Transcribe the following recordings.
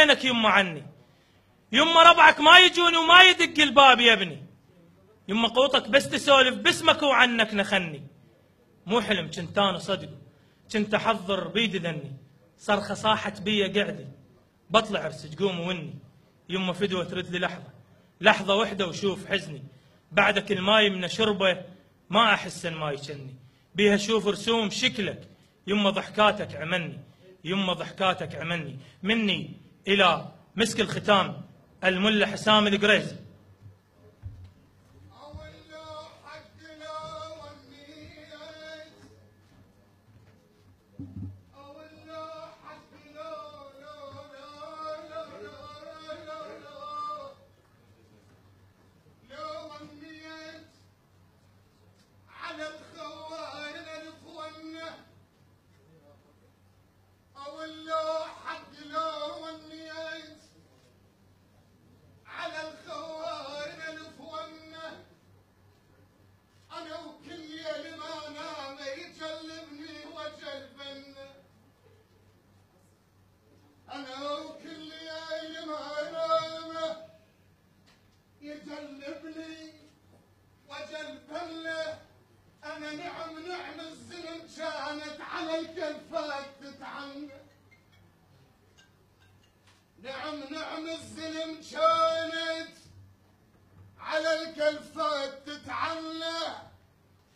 وينك يمه عني؟ يمه ربعك ما يجون وما يدق الباب يا ابني، يمه قوطك بس تسولف باسمك وعنك نخني. مو حلم كنت انا صدق، كنت احضر بيدي ذني، صرخه صاحت بيا قعدي، بطلع ارسج قوم وني. يمه فدوه ترد لي لحظه، لحظه وحده وشوف حزني، بعدك الماي من شربه ما احس الماي كني، بيها شوف رسوم شكلك، يمه ضحكاتك عمني، يمه ضحكاتك عمني. مني الى مسك الختام الملا حسام القريزي. نعم الزلم كانت على الكلفات تتعنى، نعم الزلم كانت على الكلفات تتعنى،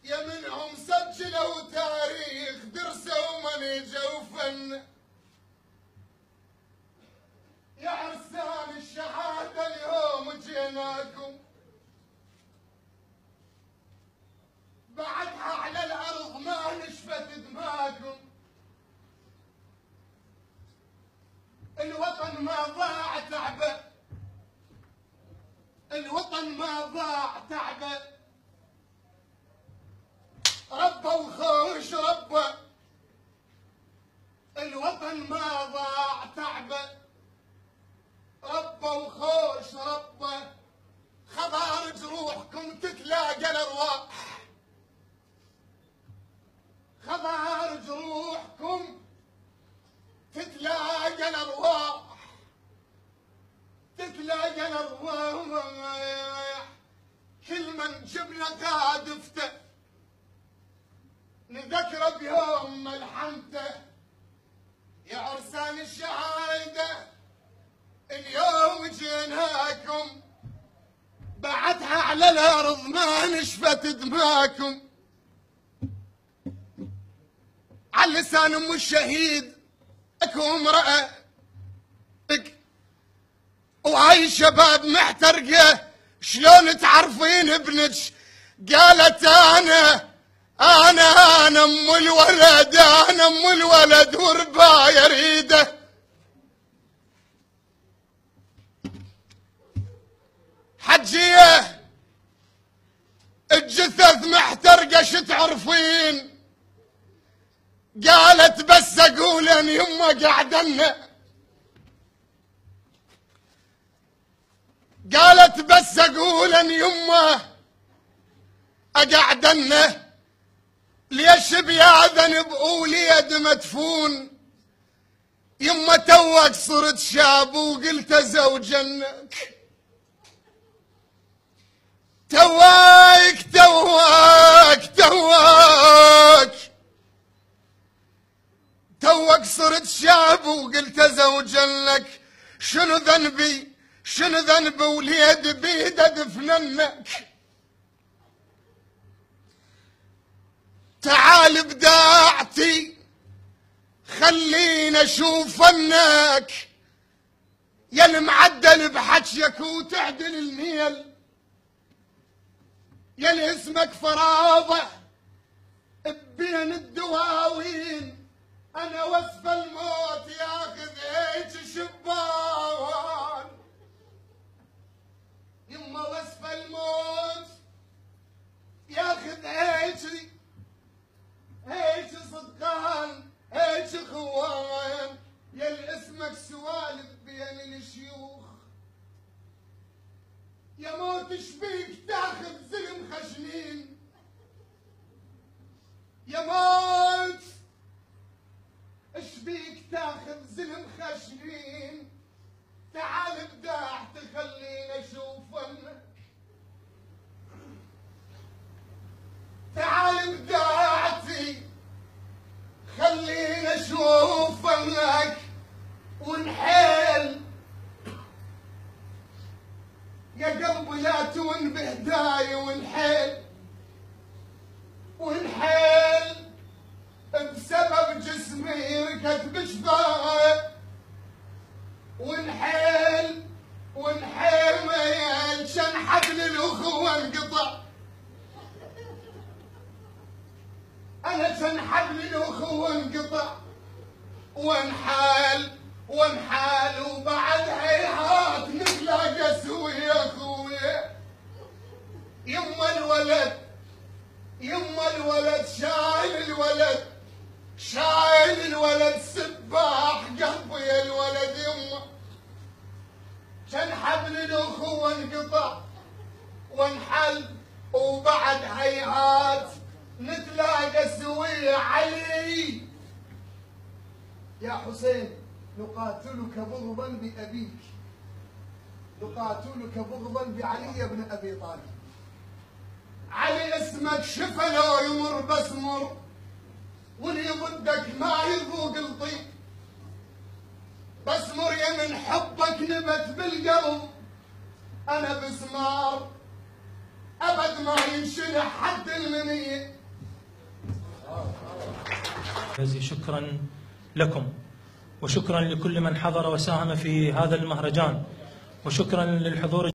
يا منهم سجلوا تاريخ درسوا منيجة وفن، يا عرسان الشهادة اليوم جيناكم، بعدها على الأرض ما نشفت دماكم، الوطن ما ضاع تعبه، الوطن ما ضاع تعبه، ربه وخوش ربه، الوطن ما ضاع تعبه، ربه وخوش ربه، خضار جروحكم تتلاقى الارواح، خضار جروحكم تتلاقى الارواح، تتلاقى الارواح، كل من جبنا قادفته نذكره بيوم ملحمته، يا عرسان الشهاده اليوم جيناكم، بعدها على الارض ما نشفت دماكم، على لسان ام الشهيد اكو امراه وهاي الشباب محترقه، شلون تعرفين ابنك؟ قالت انا ام الولد، انا ام الولد ورباي اريده، حجيه الجثث محترقه شو تعرفين؟ قالت بس اقول ان يمه قعدنا، قالت بس اقول ان يمه اقعدنا، ليش بياذن بوليد مدفون، يمه توك صرت شاب وقلت زوجنك، توك صرت شاب وقلت زوجنك، شنو ذنبي وليد بيده دفننك، تعال بداعتي خلينا اشوف فنك، يا المعدل بحجيك وتعدل الميل، يا اللي اسمك فراضه بين الدواوين، انا وصف الموت ياخذ هيك شبان، يما وصف الموت ياخذ هيك صدقان، هيك خوان، يا اللي اسمك سوالف بين الشيوخ، يا موت شبيك تاخذ زلم خشنين، يا موت شبيك تاخذ زلم خشنين، وياتون بهداي ونحيل بسبب جسمي ركت بشفاي ونحيل ميل شن حبل الاخوه انقطع. انا شن حبل الاخوه انقطع وانحال وبعد هيهات نتلاقى سوي يا اخويا. يما الولد شايل الولد سباح قلبي يا الولد. يما شن حبل الاخوه انقطع وانحل وبعد هيهات نتلاقى سوي. علي يا حسين نقاتلك بغضا بأبيك، نقاتلك بغضا بعلي بن أبي طالب. علي اسمك شفا لو يمر بس مر، واللي ضدك ما يذوق الطيب. بس مر يا من حبك نبت بالقلب، أنا بسمار أبد ما ينشلح حد المنية. شكرا لكم وشكرا لكل من حضر وساهم في هذا المهرجان وشكرا للحضور